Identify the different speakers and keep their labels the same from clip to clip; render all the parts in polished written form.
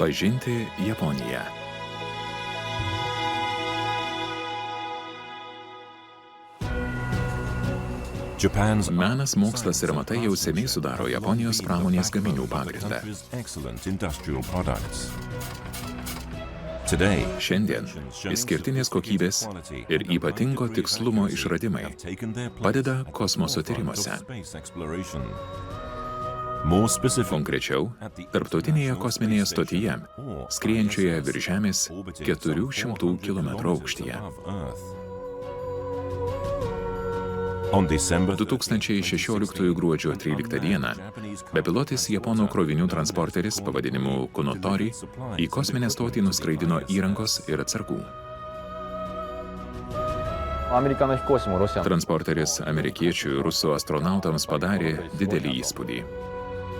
Speaker 1: Pažinti Japoniją. Menas, mokslas ir amatai jau seniai sudaro Japonijos pramonės gaminių pagrindą. Šiandien išskirtinės kokybės ir ypatingo tikslumo išradimai padeda kosmoso tyrimuose. Konkrečiau, tarptautinėje kosminėje stotyje, skriejančioje virš Žemės 400 km aukštyje. 2016 gruodžio 13 dieną bepilotis japonų krovinių transporteris pavadinimu Kunotori į kosminę stotį nuskraidino įrangos ir atsargų. Transporteris amerikiečių ir rusų astronautams padarė didelį įspūdį.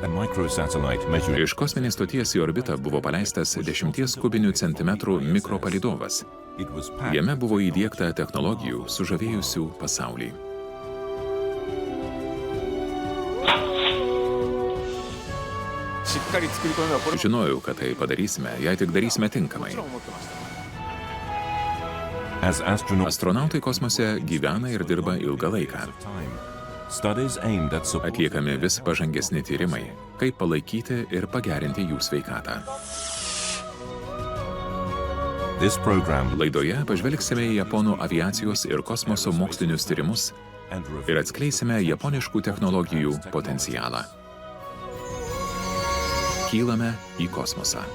Speaker 1: Iš kosminės stoties į orbitą buvo paleistas 10 kubinių centimetrų mikropalydovas. Jame buvo įdiegta technologijų sužavėjusių pasaulį. Žinojau, kad tai padarysime, jei tik darysime tinkamai. Astronautai kosmose gyvena ir dirba ilgą laiką. Atliekami vis pažangesni tyrimai, kaip palaikyti ir pagerinti jų sveikatą. Laidoje pažvelgsime į japonų aviacijos ir kosmoso mokslinius tyrimus ir atskleisime japoniškų technologijų potencialą. Kylame į kosmosą.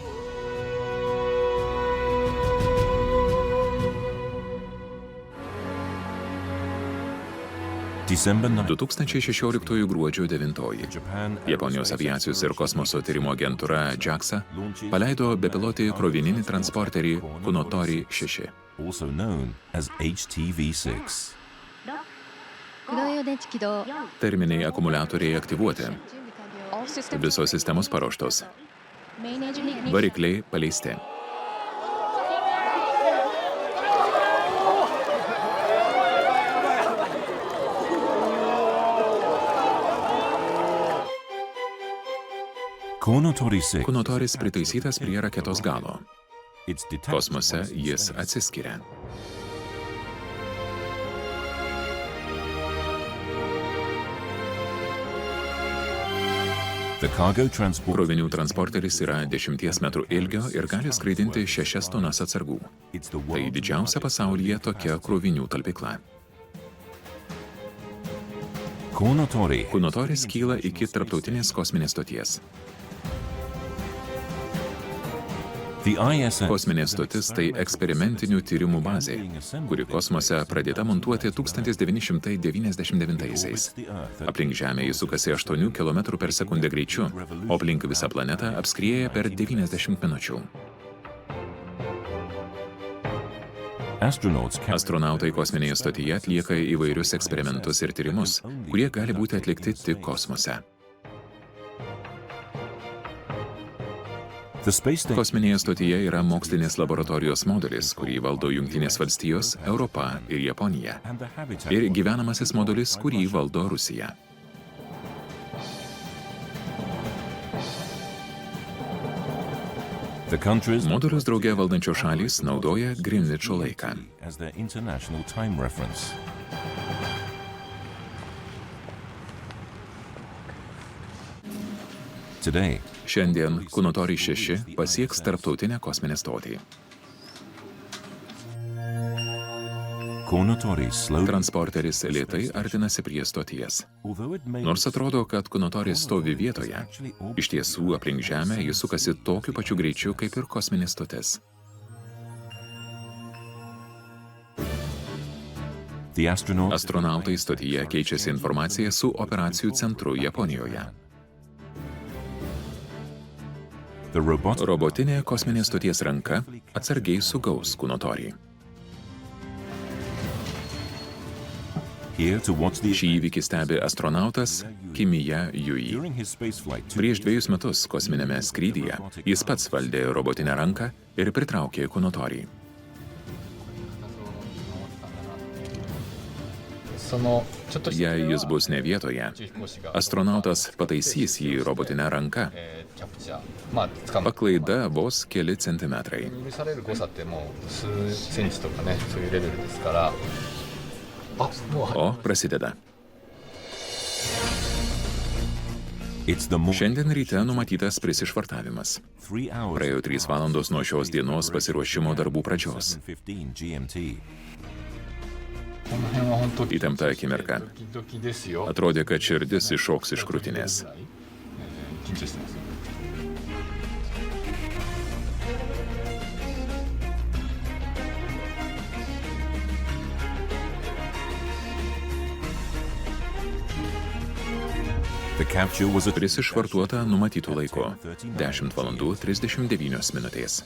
Speaker 1: – 2016 gruodžio 9. Japonijos aviacijos ir kosmoso tyrimo agentūra JAXA paleido bepilotį krovininį transporterį Kunotori 6. Terminiai akumuliatoriai aktyvuoti. Visos sistemos paruoštos. Varikliai paleisti. Kunotoris pritaisytas prie raketos galo. Kosmose jis atsiskiria. Krovinių transporteris yra 10 metrų ilgio ir gali skraidinti 6 tonas atsargų. Tai didžiausia pasaulyje tokia krovinių talpykla. Kunotoris kyla iki tarptautinės kosminės stoties. Kosminė stotis tai eksperimentinių tyrimų bazė, kuri kosmose pradėta montuoti 1999-aisiais. Aplink Žemę jis sukasi 8 km per sekundę greičiu, o aplink visą planetą apskrieja per 90 minučių. Astronautai kosminėje stotyje atlieka įvairius eksperimentus ir tyrimus, kurie gali būti atlikti tik kosmose. Kosminėje stotyje yra mokslinės laboratorijos modulis, kurį valdo Jungtinės valstijos, Europa ir Japonija. Ir gyvenamasis modulis, kurį valdo Rusija. Modulius drauge valdančios šalys naudoja Greenwicho laiką. Šiandien Kunotori 6 pasieks tarptautinę kosminę stotį. Transporteris lėtai artinasi prie stoties. Nors atrodo, kad Kunotoris stovi vietoje, iš tiesų aplink Žemę jis sukasi tokiu pačiu greičiu kaip ir kosminė stotis. Astronautai stotyje keičiasi informaciją su operacijų centru Japonijoje. Robotinė kosminės stoties ranka atsargiai sugaus Kunotorį. Šį įvykį stebi astronautas Kimiya Yui. Prieš 2 metus kosminėme skrydyje jis pats valdė robotinę ranką ir pritraukė Kunotorį. Jei jis bus ne vietoje, astronautas pataisys jį robotinę ranką. Paklaida vos keli centimetrai. O prasideda. Šiandien ryte numatytas prisišvartavimas. Praėjo 3 valandos nuo šios dienos pasiruošimo darbų pradžios. Įtempta akimirka. Atrodė, kad širdis iššoks iš krūtinės. Prisišvartuota numatytų laiku – 10 valandų 39 minutės.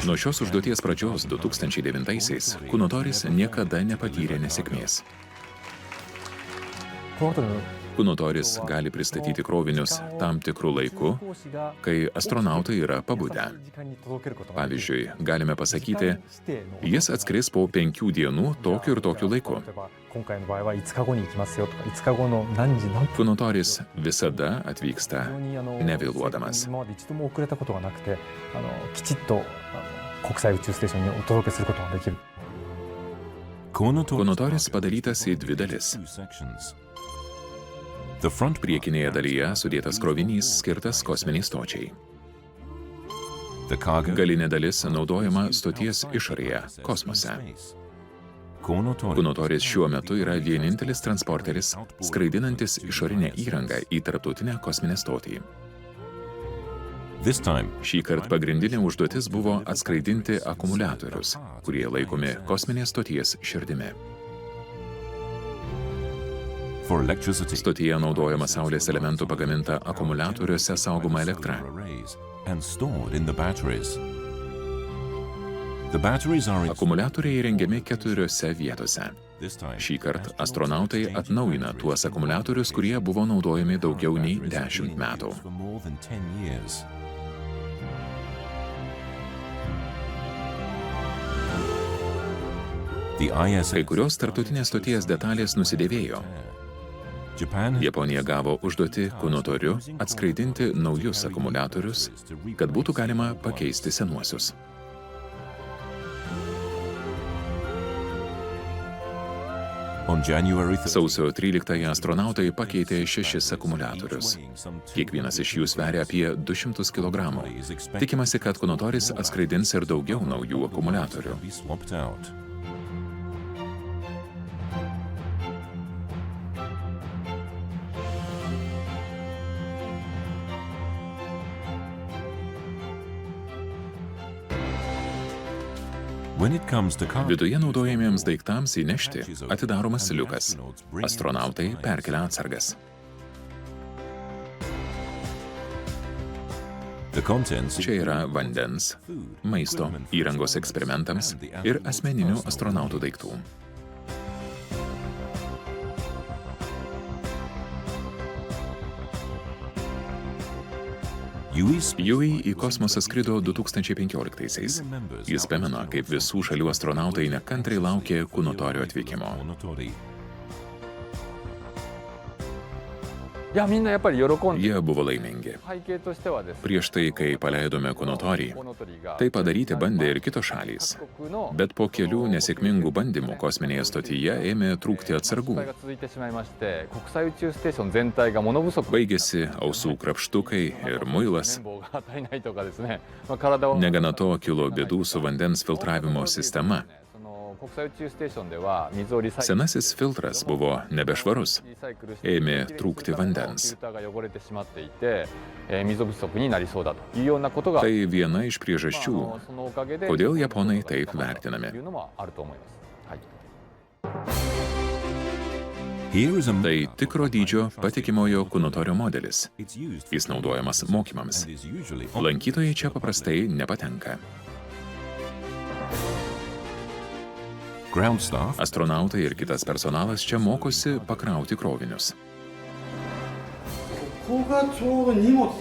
Speaker 1: Nuo šios užduoties pradžios 2009-aisiais Kunotoris niekada nepatyrė nesėkmės. Kunotoris gali pristatyti krovinius tam tikrų laikų, kai astronautai yra pabudę. Pavyzdžiui, galime pasakyti, jis atskris po 5 dienų tokiu ir tokiu laiku. Kunotoris visada atvyksta nevėluodamas. Kunotoris padarytas į 2 dalis. Priekinėje dalyje sudėtas krovinys skirtas kosminiai stočiai. Galinė dalis naudojama stoties išorėje, kosmose. Kunotoris šiuo metu yra vienintelis transporteris, skraidinantis išorinę įrangą į tarptautinę kosminę stotį. Šįkart pagrindinė užduotis buvo atskraidinti akumuliatorius, kurie laikomi kosminės stoties širdimi. Stotyje naudojama saulės elementų pagaminta akumuliatoriuose saugoma elektra. Akumuliatoriai įrengiami 4 vietose. Šįkart astronautai atnaujina tuos akumuliatorius, kurie buvo naudojami daugiau nei 10 metų. Kai kurios tarptautinės stoties detalės nusidėvėjo. Japonija gavo užduotį Kunotoriu atskraidinti naujus akumuliatorius, kad būtų galima pakeisti senuosius. Sausio 13-ąją astronautai pakeitė 6 akumuliatorius. Kiekvienas iš jų sveria apie 200 kg. Tikimasi, kad Kunotoris atskraidins ir daugiau naujų akumuliatorių. Viduje naudojamiems daiktams įnešti atidaromas liukas. Astronautai perkelia atsargas. Čia yra vandens, maisto, įrangos eksperimentams ir asmeninių astronautų daiktų. Yui į kosmosą skrido 2015-aisiais. Jis pamena, kaip visų šalių astronautai nekantriai laukė Kunotorio atvykimo. Jie buvo laimingi. Prieš tai, kai paleidome Kunotorį, tai padaryti bandė ir kitos šalys. Bet po kelių nesėkmingų bandymų kosminėje stotyje ėmė trūkti atsargų. Baigėsi ausų krapštukai ir muilas. Negana to kilo bėdų su vandens filtravimo sistema. Senasis filtras buvo nebešvarus, ėmė trūkti vandens. Tai viena iš priežasčių, kodėl japonai taip vertinami. Tai tikro dydžio patikimojo Kunotorio modelis. Jis naudojamas mokymams. Lankytojai čia paprastai nepatenka. Astronautai ir kitas personalas čia mokosi pakrauti krovinius.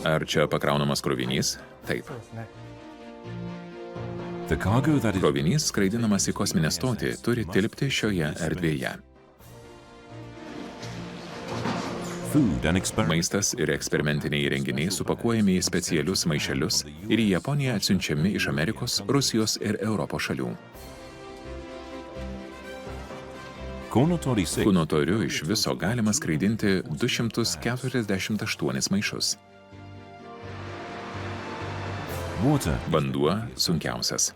Speaker 1: Ar čia pakraunamas krovinys? Taip. Krovinys, skraidinamas į kosminę stotį, turi tilpti šioje erdvėje. Maistas ir eksperimentiniai įrenginiai supakuojami į specialius maišelius ir į Japoniją atsiunčiami iš Amerikos, Rusijos ir Europos šalių. Kūnotoriu iš viso galima skraidinti 248 maišus. Vanduo sunkiausias.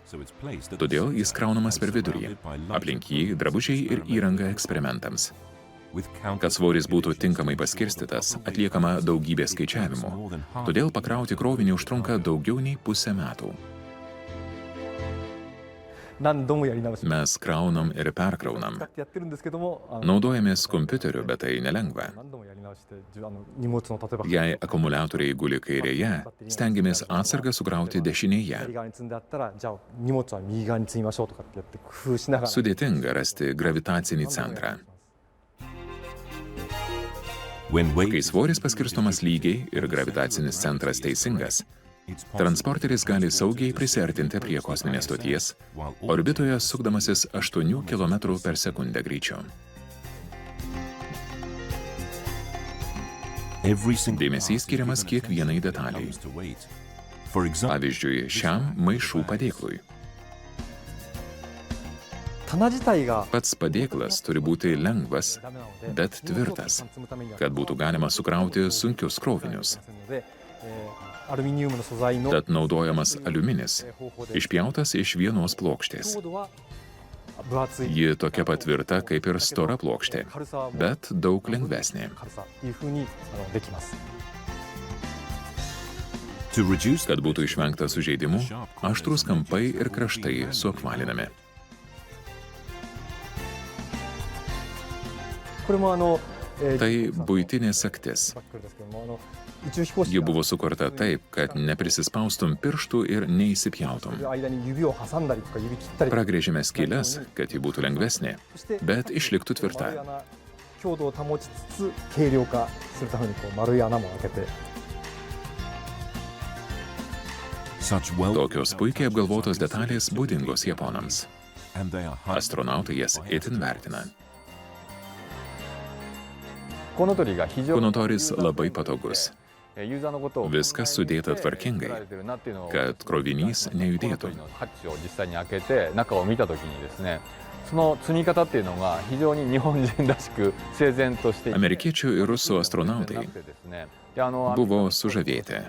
Speaker 1: Todėl jis kraunamas per vidurį. Aplink jį drabužiai ir įranga eksperimentams. Kad svoris būtų tinkamai paskirstytas, atliekama daugybė skaičiavimų. Todėl pakrauti krovinį užtrunka daugiau nei pusę metų. Mes kraunam ir perkraunam. Naudojamės kompiuteriu, bet tai nelengva. Jei akumuliatoriai guli kairėje, stengiamės atsargą sukrauti dešinėje. Sudėtinga rasti gravitacinį centrą. Kai svoris paskirstomas lygiai ir gravitacinis centras teisingas, transporteris gali saugiai prisiartinti prie kosminės stoties, orbitoje sukdamasis 8 km per sekundę greičiu. Dėmesys skiriamas kiekvienai detaliai. Pavyzdžiui, šiam maišų padėklui. Pats padėklas turi būti lengvas, bet tvirtas, kad būtų galima sukrauti sunkius krovinius. Tad naudojamas aliuminis, išpjautas iš vienos plokštės. Ji tokia pat tvirta kaip ir stora plokštė, bet daug lengvesnė. Kad būtų išvengta sužeidimų, aštrūs kampai ir kraštai suapvalinami. Tai buitinė sagtis. Ji buvo sukurta taip, kad neprisispaustum pirštų ir neįsipjautum. Pragrėžėme skyles, kad ji būtų lengvesnė, bet išliktų tvirta. Tokios puikiai apgalvotos detalės būdingos japonams. Astronautai jas itin vertina. Kūnotoris labai patogus. Viskas sudėta tvarkingai, kad krovinys nejudėtų. Amerikiečių ir rusų astronautai buvo sužavėti,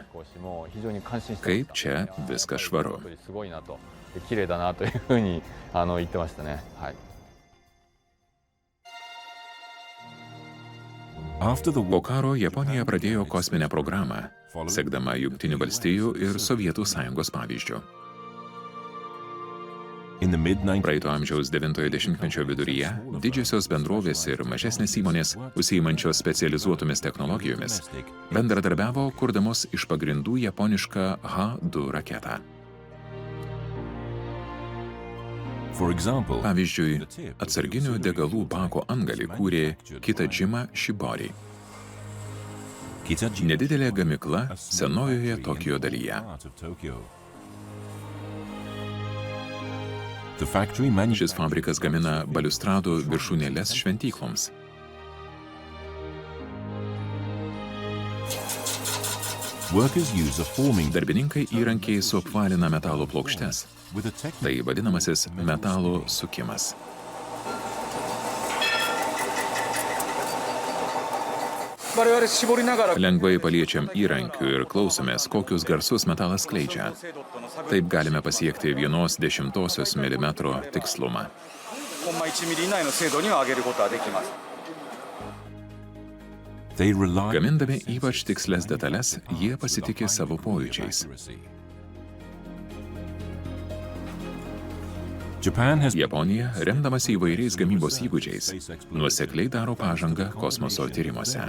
Speaker 1: kaip čia viskas švaru. Po karo Japonija pradėjo kosminę programą, sekdama Jungtinių valstijų ir Sovietų sąjungos pavyzdžiu. Praeito amžiaus 9-ojo dešimtmečio viduryje didžiosios bendrovės ir mažesnės įmonės, užsiimančios specializuotomis technologijomis, bendradarbiavo, kurdamos iš pagrindų japonišką H-2 raketą. Pavyzdžiui, atsarginių degalų bako antgalį kūrė Kitajima Shibori. Nedidelė gamykla senojoje Tokijo dalyje. Šis fabrikas gamina baliustradų viršūnėles šventykloms. Darbininkai įrankiai suapvalina metalo plokštes. Tai vadinamasis metalo sukimas. Lengvai paliečiam įrankių ir klausomės, kokius garsus metalas skleidžia. Taip galime pasiekti 0,1 milimetro tikslumą. Gamindami ypač tikslias detales, jie pasitikė savo pojūčiais. Japonija, remdamas įvairiais gamybos įgūdžiais, nuosekliai daro pažangą kosmoso tyrimuose.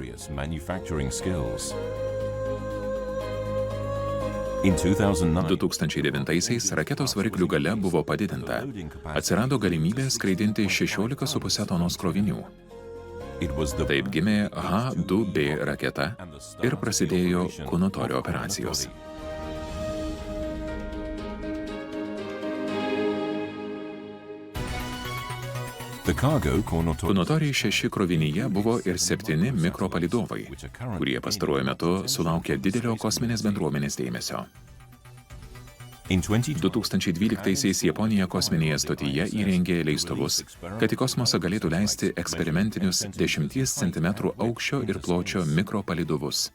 Speaker 1: 2009-aisiais raketos variklių galia buvo padidinta. Atsirado galimybė skraidinti 16,5 tonos krovinių. Taip gimė H-2B raketa ir prasidėjo Kūnotorio operacijos. Kunotori 6 krovinyje buvo ir 7 mikropalydovai, kurie pastaruoju metu sulaukė didelio kosminės bendruomenės dėmesio. 2012-aisiais Japonija kosminėje stotyje įrengė leistuvus, kad į kosmosą galėtų leisti eksperimentinius 10 cm aukščio ir pločio mikropalydovus.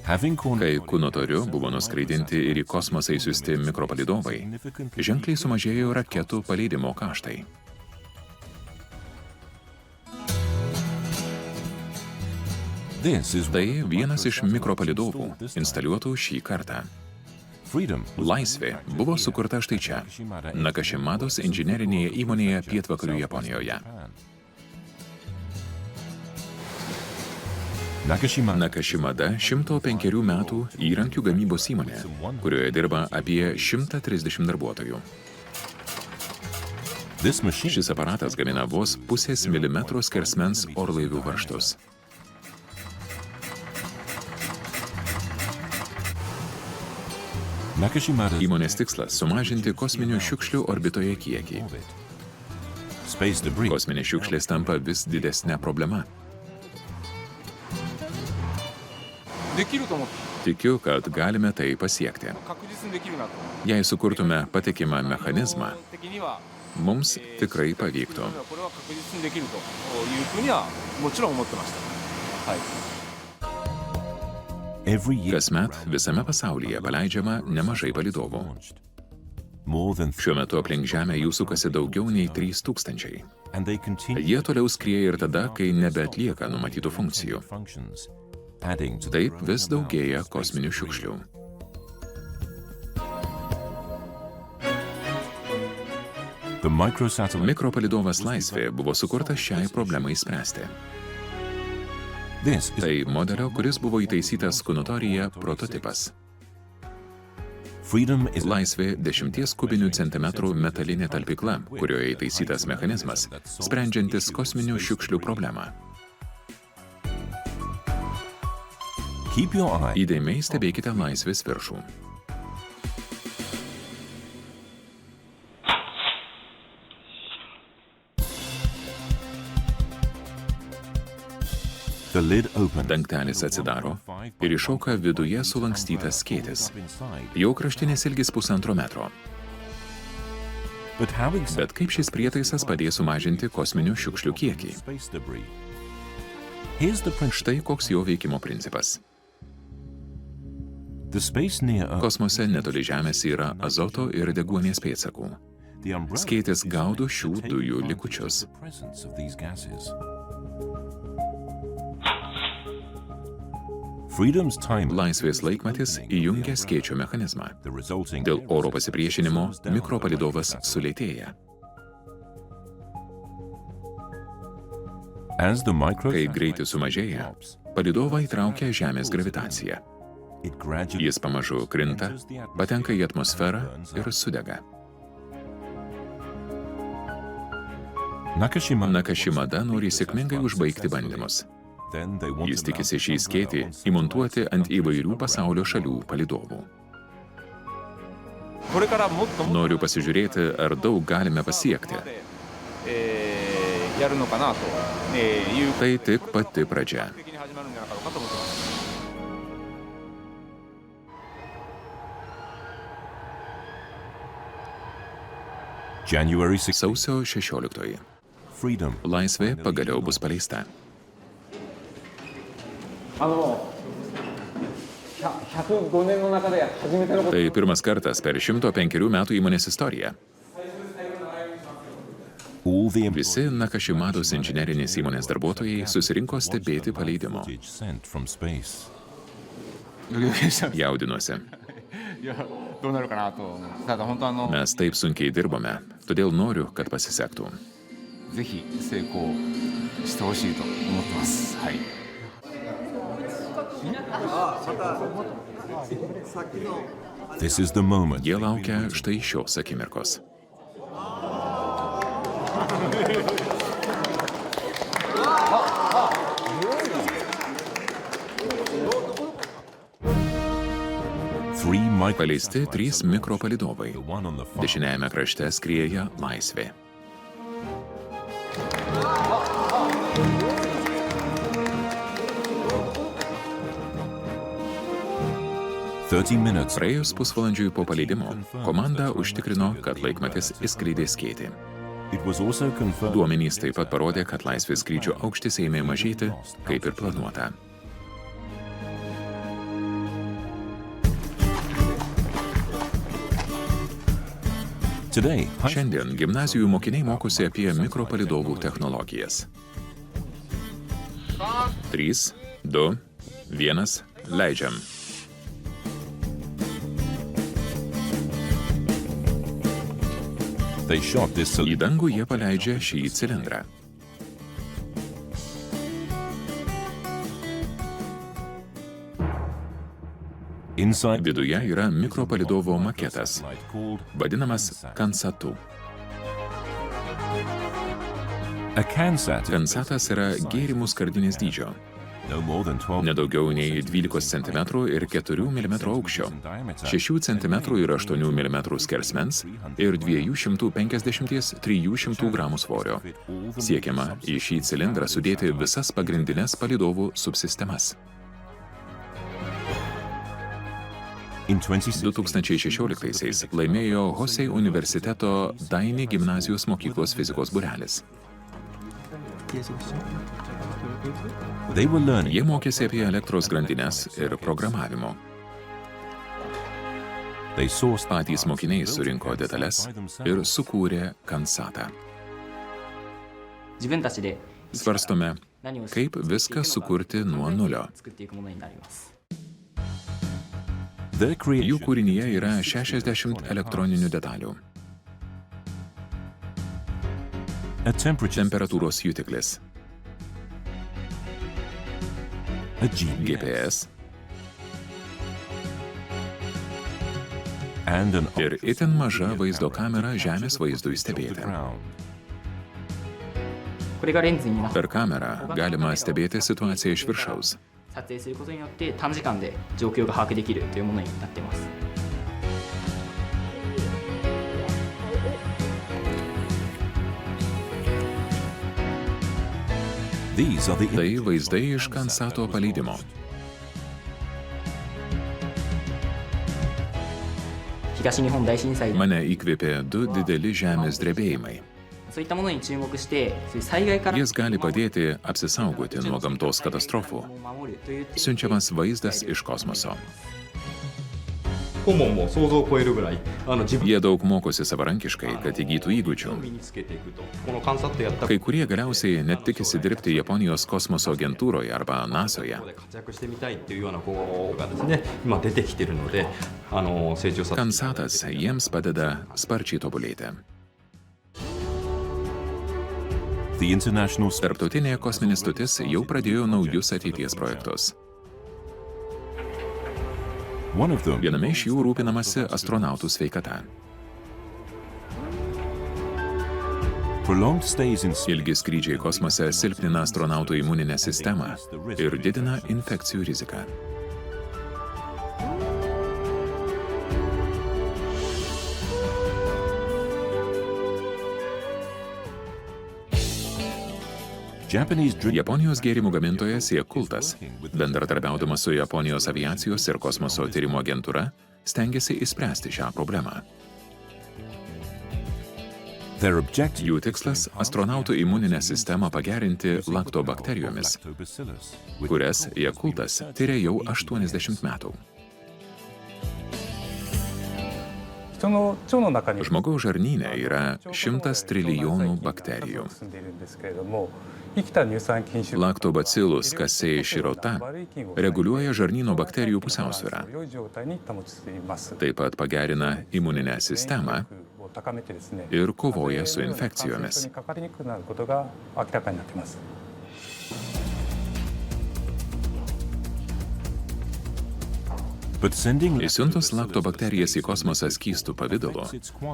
Speaker 1: Kai Kunotoriu buvo nuskraidinti ir į kosmosą įsiųsti mikropalydovai, ženkliai sumažėjo raketų paleidimo kaštai. Tai vienas iš mikropalydovų, instaliuotų šį kartą. Laisvė buvo sukurta štai čia, Nakashimados inžinerinėje įmonėje pietvakarių Japonijoje. Nakashimada 105 metų įrankių gamybos įmonė, kurioje dirba apie 130 darbuotojų. Šis aparatas gamina vos pusės milimetro skersmens orlaivių varžtus. Įmonės tikslas – sumažinti kosminių šiukšlių orbitoje kiekį. Kosminės šiukšlės tampa vis didesnė problema. Tikiu, kad galime tai pasiekti. Jei sukurtume patikimą mechanizmą, mums tikrai pavyktų. Kasmet visame pasaulyje paleidžiama nemažai palydovų. Šiuo metu aplink Žemę jų sukasi daugiau nei 3000. Jie toliau skrieja ir tada, kai nebeatlieka numatytų funkcijų. Taip vis daugėja kosminių šiukšlių. Mikropalydovas Laisvė buvo sukurtas šiai problemai spręsti. Tai modelio, kuris buvo įtaisytas Kunotoryje prototipas. Laisvė 10 kubinių centimetrų metalinė talpykla, kurioje įtaisytas mechanizmas, sprendžiantis kosminių šiukšlių problemą. Įdėmiai stebėkite Laisvės viršų. Dangtelis atsidaro ir iššauka viduje sulankstytas skėtis. Jo kraštinis ilgis 1,5 metro. Bet kaip šis prietaisas padės sumažinti kosminių šiukšlių kiekį? Štai koks jo veikimo principas. Kosmose netoli Žemės yra azoto ir deguonies pėdsakų. Skėtis gaudo šių dujų likučius. Laisvės laikmatis įjungia skėčio mechanizmą. Dėl oro pasipriešinimo mikropalydovas sulėtėja. Kai greitis sumažėja, palydovą įtraukia Žemės gravitacija. Jis pamažu krinta, patenka į atmosferą ir sudega. Nakashimada nori sėkmingai užbaigti bandymus. Jis tikisi šį skėtį įmontuoti ant įvairių pasaulio šalių palydovų. Noriu pasižiūrėti, ar daug galime pasiekti. Tai tik pati pradžia. Sausio 16. Laisvė pagaliau bus paleista. Tai pirmas kartas per 105 metų įmonės istoriją. Visi Nakashimados inžinerinės įmonės darbuotojai susirinko stebėti paleidimo. Jaudinuosi. Mes taip sunkiai dirbome, todėl noriu, kad pasisektų. Jie laukia štai šios akimirkos. Paleisti 3 mikropalydovai. Dešiniajame krašte skrieja Laisvė. Praėjus pusvalandžiui po paleidimo, komanda užtikrino, kad laikmatis įskridė skėtį. Duomenys taip pat parodė, kad Laisvės skrydžio aukštis ėmė mažėti, kaip ir planuota. Šiandien gimnazijų mokiniai mokosi apie mikropalydovų technologijas. 3, 2, 1, leidžiam. Į dangų jie paleidžia šį cilindrą. Viduje yra mikropalidovo maketas, vadinamas Kansatu. Kansatas yra gėrimų skardinės dydžio, nedaugiau nei 12 cm ir 4 mm aukščio, 6 cm ir 8 mm skersmens ir 250–300 gramų svorio. Siekiama į šį cilindrą sudėti visas pagrindines palydovų subsistemas. 2016-aisiais laimėjo Hosei universiteto Daini gimnazijos mokyklos fizikos būrelis. Jie mokėsi apie elektros grandines ir programavimo. Patys mokiniai surinko detales ir sukūrė Kansatą. Svarstome, kaip viską sukurti nuo nulio. Jų kūrinyje yra 60 elektroninių detalių. Temperatūros jutiklis, GPS ir itin maža vaizdo kamera žemės vaizdui stebėti. Per kamerą galima stebėti situaciją iš viršaus. Tai vaizdai iš Kansato paleidimo. Mane įkvėpė 2 dideli žemės drebėjimai. Jis gali padėti apsisaugoti nuo gamtos katastrofų. Siunčiamas vaizdas iš kosmoso. Jie daug mokosi savarankiškai, kad įgytų įgūdžių. Kai kurie galiausiai net tikisi dirbti Japonijos kosmoso agentūroje arba NASOje. Kansatas jiems padeda sparčiai tobulėti. Tarptautinė kosminė stotis jau pradėjo naujus ateities projektus. Viename iš jų rūpinamasi astronautų sveikata. Ilgi skrydžiai kosmose silpnina astronautų imuninę sistemą ir didina infekcijų riziką. Japonijos gėrimų gamintojas Yakultas, bendradarbiaudamas su Japonijos aviacijos ir kosmoso tyrimo agentūra, stengiasi išspręsti šią problemą. Jų tikslas – astronautų imuninę sistemą pagerinti laktobakterijomis, kurias Yakultas tiria jau 80 metų. Žmogaus žarnyne yra 100 trilijonų bakterijų. Lactobacillus casei shirota reguliuoja žarnyno bakterijų pusiausvyrą. Taip pat pagerina imuninę sistemą ir kovoja su infekcijomis. Įsiuntus laktobakterijas į kosmosą skystų pavidalu,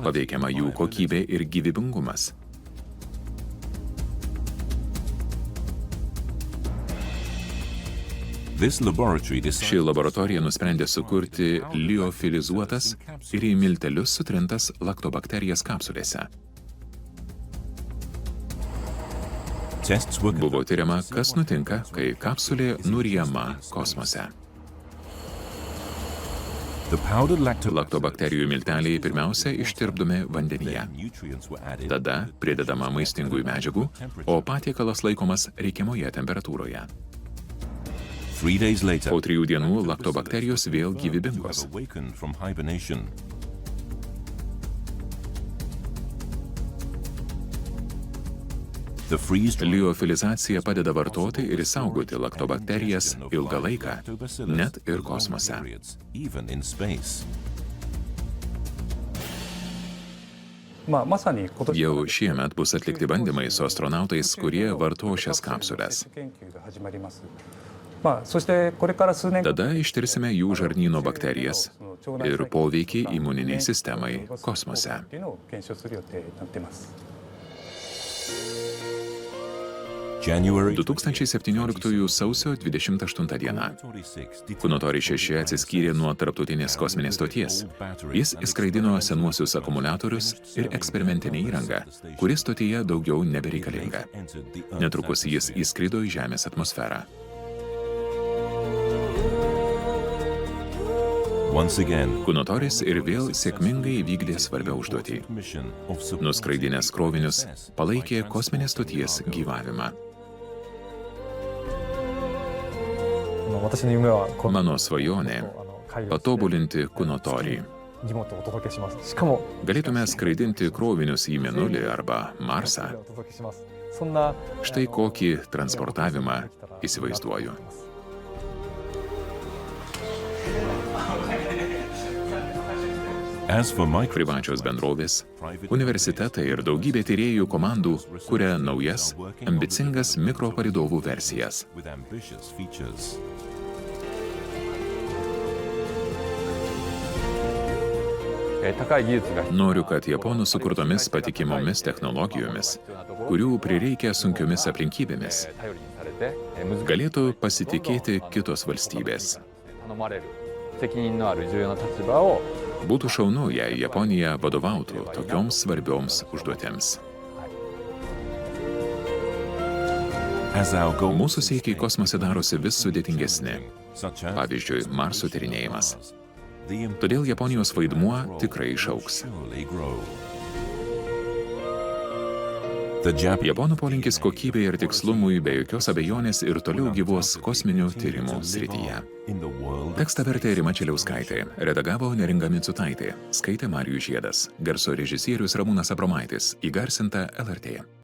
Speaker 1: paveikiama jų kokybė ir gyvybingumas. Ši laboratorija nusprendė sukurti liofilizuotas ir į miltelius sutrintas laktobakterijas kapsulėse. Buvo tyriama, kas nutinka, kai kapsulė nuryjama kosmose. Laktobakterijų milteliai pirmiausia ištirpdomi vandenyje. Tada pridedama maistingųjų medžiagų, o patiekalas laikomas reikiamoje temperatūroje. Po 3 dienų laktobakterijos vėl gyvybingos. Liofilizacija padeda vartoti ir saugoti laktobakterijas ilgą laiką, net ir kosmose. Jau šiemet bus atlikti bandymai su astronautais, kurie varto šias kapsules. Tada ištirsime jų žarnyno bakterijas ir poveikį imuniniai sistemai kosmose. – 2017 sausio 28 diena. Kunotori 6 atsiskyrė nuo tarptautinės kosminės stoties. Jis įskraidino senuosius akumuliatorius ir eksperimentinę įrangą, kuri stotyje daugiau nebereikalinga. Netrukus jis įskrido į Žemės atmosferą. Kunotoris ir vėl sėkmingai vykdė svarbią užduotį. Nuskraidinęs krovinius, palaikė kosminės stoties gyvavimą. Mano svajonė – patobulinti Kunotorį. Galėtume skraidinti krovinius į Mėnulį arba Marsą. Štai kokį transportavimą įsivaizduoju. Privačios bendrovės, universitetai ir daugybė tyrėjų komandų kuria naujas, ambicingas mikropalydovų versijas. Noriu, kad japonų sukurtomis patikimomis technologijomis, kurių prireikia sunkiomis aplinkybėmis, galėtų pasitikėti kitos valstybės. Būtų šaunu, jei Japonija vadovautų tokioms svarbioms užduotėms. Mūsų siekiai kosmose darosi vis sudėtingesni. Pavyzdžiui, Marso tyrinėjimas. Todėl Japonijos vaidmuo tikrai išaugs. Japonų polinkis kokybei ir tikslumui be jokios abejonės ir toliau gyvuos kosminių tyrimų srityje. Tekstą vertė Rima Čiliauskaitė, redagavo Neringa Micutaitė, skaitė Marijus Žiedas, garso režisierius Ramūnas Abromaitis, įgarsinta LRT.